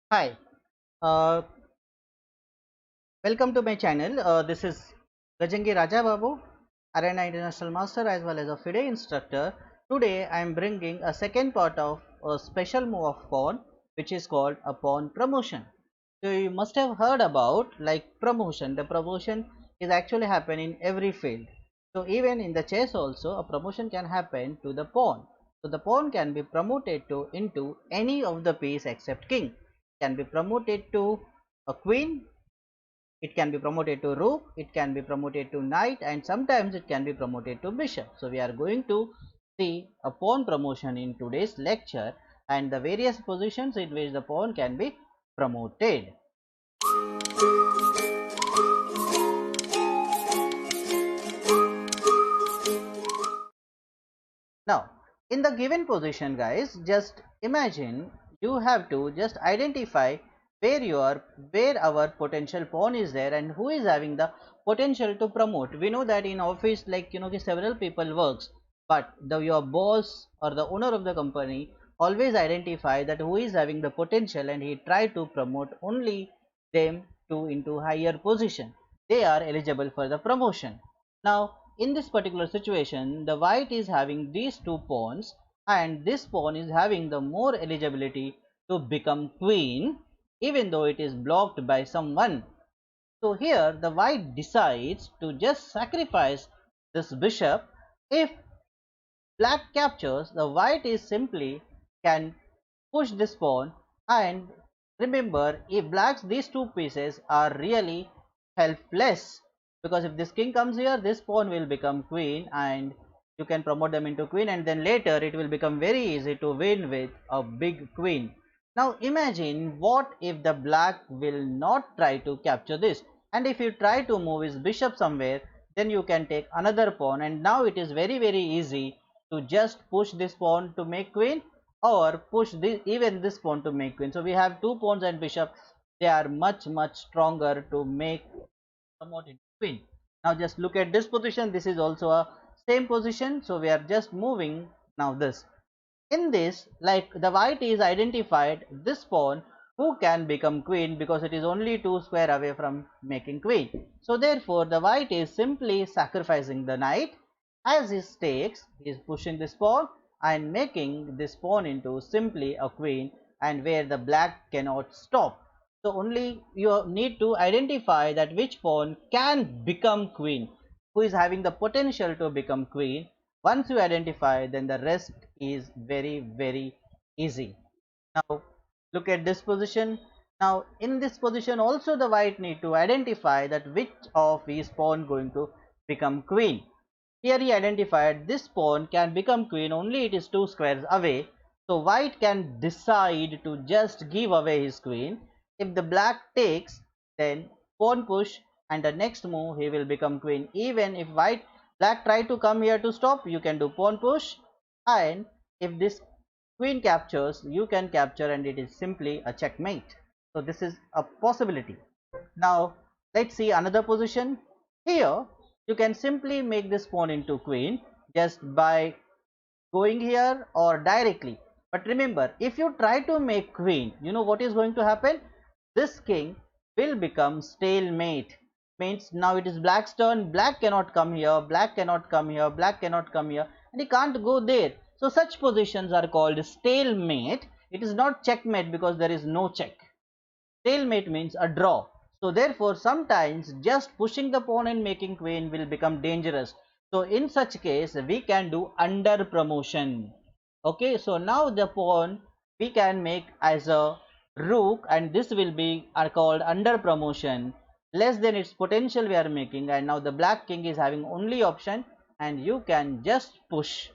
Hi, uh, welcome to my channel. This is Gajangi Raja Babu, Arena International Master as well as a FIDE instructor. Today I am bringing a second part of a special move of pawn which is called a pawn promotion. So you must have heard about like promotion. The promotion is actually happen in every field. So even in the chess also a promotion can happen to the pawn. So the pawn can be promoted to into any of the piece except king. Can be promoted to a queen, it can be promoted to rook, it can be promoted to knight, and sometimes it can be promoted to bishop. So we are going to see a pawn promotion in today's lecture and the various positions in which the pawn can be promoted. Now in the given position guys, just imagine you have to just identify where our potential pawn is there and who is having the potential to promote. We know that in office, like several people works, but your boss or the owner of the company always identify that who is having the potential and he try to promote only them to into higher position. They are eligible for the promotion. Now in this particular situation, the white is having these two pawns and this pawn is having the more eligibility to become queen even though it is blocked by someone. So here the white decides to just sacrifice this bishop. If black captures, the white is simply can push this pawn, and remember, if blacks these two pieces are really helpless, because if this king comes here, this pawn will become queen and you can promote them into queen, and then later it will become very easy to win with a big queen. Now imagine what if the black will not try to capture this, and if you try to move his bishop somewhere, then you can take another pawn, and now it is very easy to just push this pawn to make queen or push this, even this pawn to make queen. So we have two pawns and bishop, they are much stronger to make promote into queen. Now just look at this position, this is also a same position, so we are just moving now this. In this, like the white is identified this pawn who can become queen because it is only 2 square away from making queen. So therefore the white is simply sacrificing the knight. As he takes, he is pushing this pawn and making this pawn into simply a queen, and where the black cannot stop. So only you need to identify that which pawn can become queen, who is having the potential to become queen. Once you identify, then the rest is very easy. Now look at this position. Now in this position also the white need to identify that which of his pawn going to become queen. Here he identified this pawn can become queen only it is 2 squares away. So white can decide to just give away his queen. If the black takes, then pawn push, and the next move he will become queen. Even if black try to come here to stop, you can do pawn push, and if this queen captures, you can capture, and it is simply a checkmate. So this is a possibility. Now let's see another position. Here you can simply make this pawn into queen just by going here or directly. But remember, if you try to make queen, you know what is going to happen? This king will become stalemate. Means now it is black's turn. Black cannot come here, black cannot come here, black cannot come here, and he can't go there. So such positions are called stalemate. It is not checkmate because there is no check. Stalemate means a draw. So therefore sometimes just pushing the pawn and making queen will become dangerous. So in such case we can do under promotion. Okay, so now the pawn we can make as a rook, and this will be are called under promotion. Less than its potential we are making, and now the black king is having only option, and you can just push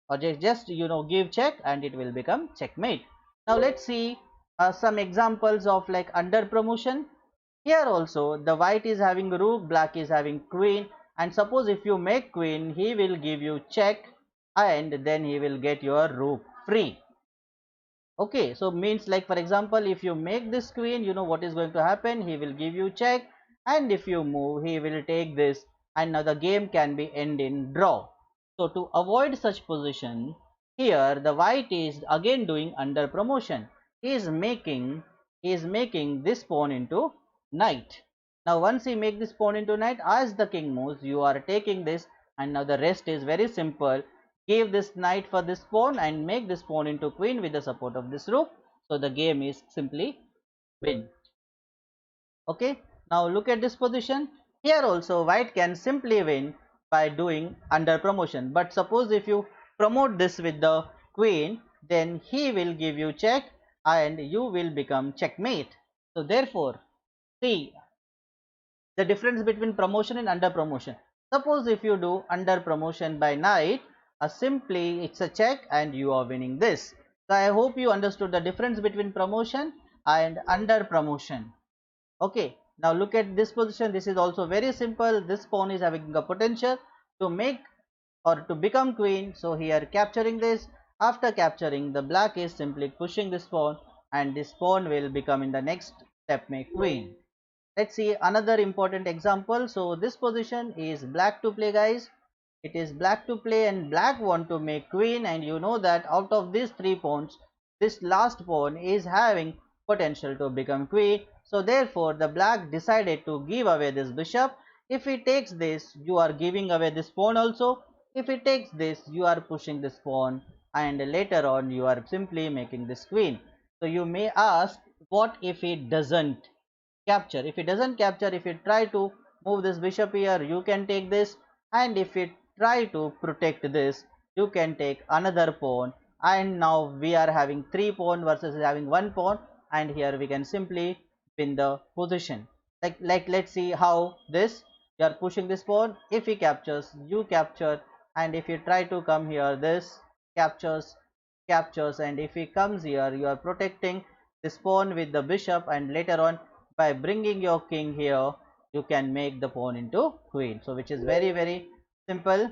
or just give check and it will become checkmate. Now let's see some examples of like under promotion. Here also the white is having rook, black is having queen, and suppose if you make queen he will give you check and then he will get your rook free. Okay, so means like for example if you make this queen, you know what is going to happen, he will give you check, and if you move he will take this, and now the game can be end in draw. So to avoid such position, here the white is again doing under promotion. He is making he is making this pawn into knight. Now once he make this pawn into knight, as the king moves, you are taking this, and now the rest is very simple. Give this knight for this pawn and make this pawn into queen with the support of this rook. So the game is simply win. Okay, now look at this position. Here also white can simply win by doing under promotion, but suppose if you promote this with the queen, then he will give you check and you will become checkmate. So therefore, see the difference between promotion and under promotion. Suppose if you do under promotion by knight, simply it's a check and you are winning this. So I hope you understood the difference between promotion and under promotion. Okay, now look at this position. This is also very simple. This pawn is having a potential to make or to become queen. So here capturing this, after capturing, the black is simply pushing this pawn and this pawn will become in the next step make queen. Let's see another important example. So this position is black to play, guys. It is black to play and black want to make queen, and you know that out of these three pawns, this last pawn is having potential to become queen. So therefore the black decided to give away this bishop. If he takes this, you are giving away this pawn also. If he takes this, you are pushing this pawn, and later on you are simply making this queen. So you may ask, what if he doesn't capture? If it doesn't capture, if you try to move this bishop here, you can take this, and if you try to protect this, you can take another pawn, and now we are having three pawn versus having one pawn, and here we can simply win the position. Like let's see how this, you are pushing this pawn. If he captures, you capture, and if you try to come here, this captures, and if he comes here, you are protecting this pawn with the bishop, and later on by bringing your king here, you can make the pawn into queen. So which is very simple.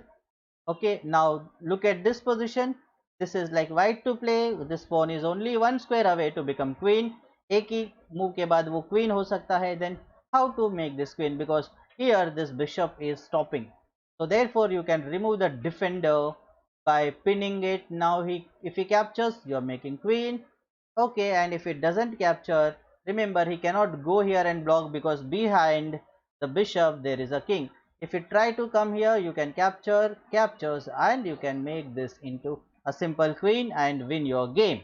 Okay, now look at this position. This is like white to play. This pawn is only one square away to become queen. एक ही move के बाद वो queen हो सकता है. Then how to make this queen, because here this bishop is stopping. So therefore you can remove the defender by pinning it. Now if he captures, you are making queen. Okay, and if it doesn't capture, remember he cannot go here and block, because behind the bishop there is a king. If you try to come here, you can captures, and you can make this into a simple queen and win your game.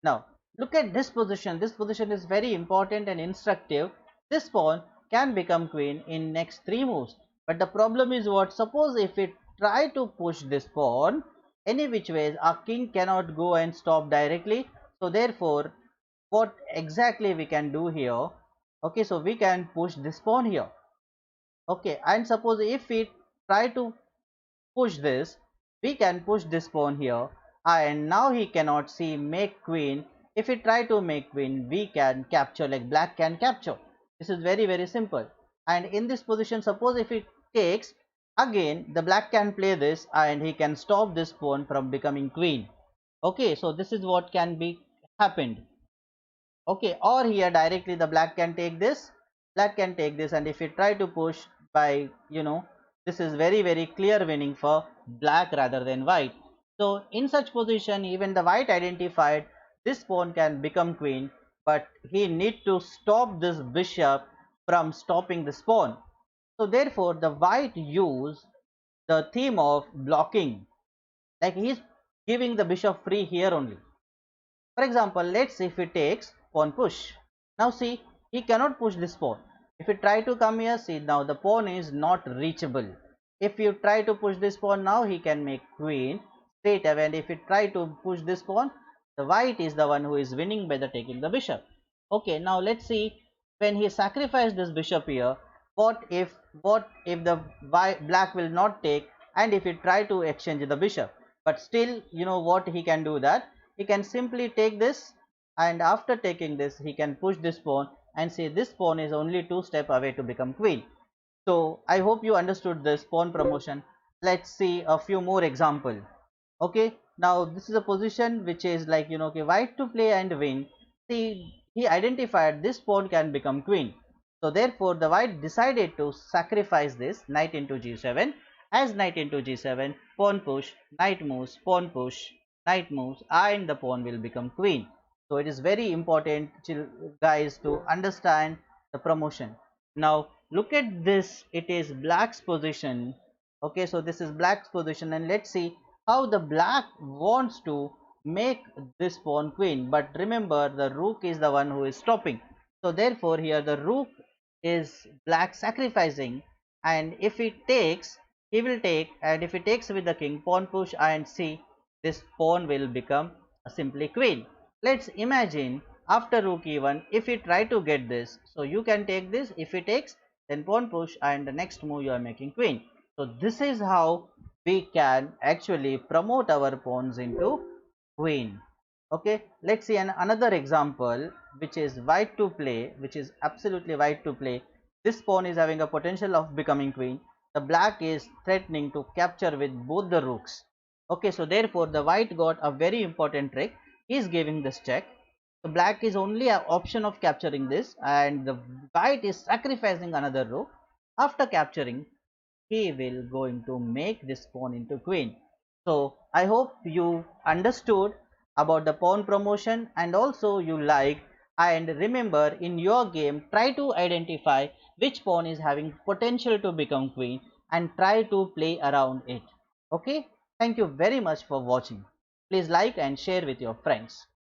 Now look at this position. This position is very important and instructive. This pawn can become queen in next three moves, but the problem is what? Suppose if it try to push this pawn any which ways, our king cannot go and stop directly. So therefore what exactly we can do here? Okay, so we can push this pawn here. Okay, and suppose if we try to push this, we can push this pawn here, and now he cannot see make queen. If we try to make queen, we can capture, like black can capture. This is very simple. And in this position, suppose if it takes, again the black can play this and he can stop this pawn from becoming queen. Okay, so this is what can be happened. Okay, or here directly the black can take this, and if you try to push by, this is very clear winning for black rather than white. So in such position, even the white identified this pawn can become queen, but he need to stop this bishop from stopping this pawn. So therefore the white use the theme of blocking, like he is giving the bishop free here only. For example, let's say if he takes pawn push. Now see, he cannot push this pawn. If you try to come here, see now the pawn is not reachable. If you try to push this pawn, now he can make queen straight away, and if you try to push this pawn, the white is the one who is winning by the taking the bishop. Okay, now let's see, when he sacrificed this bishop here, what if the black will not take, and if he try to exchange the bishop, but still you know what he can do, that he can simply take this, and after taking this he can push this pawn, and say this pawn is only two steps away to become queen. So I hope you understood this pawn promotion. Let's see a few more example. Okay, now this is a position which is like, okay, white to play and win. See, he identified this pawn can become queen. So therefore the white decided to sacrifice this knight into g7. As knight into g7, pawn push, knight moves, pawn push, knight moves, and the pawn will become queen. So it is very important, guys, to understand the promotion. Now look at this, it is black's position. Okay, so this is black's position, and let's see how the black wants to make this pawn queen. But remember, the rook is the one who is stopping. So therefore here the rook is black sacrificing, and if it takes, he will take, and if he takes with the king, pawn push, and see, this pawn will become a simply queen. Let's imagine after rook e1, if he try to get this, so you can take this, if he takes, then pawn push, and the next move you are making queen. So this is how we can actually promote our pawns into queen. Okay, let's see another example, which is white to play, which is absolutely white to play. This pawn is having a potential of becoming queen. The black is threatening to capture with both the rooks. Okay, so therefore the white got a very important trick. He is giving this check. The black is only an option of capturing this, and the white is sacrificing another rook. After capturing, he will going to make this pawn into queen. So I hope you understood about the pawn promotion, and also you like, and remember, in your game try to identify which pawn is having potential to become queen and try to play around it. Okay, thank you very much for watching. Please like and share with your friends.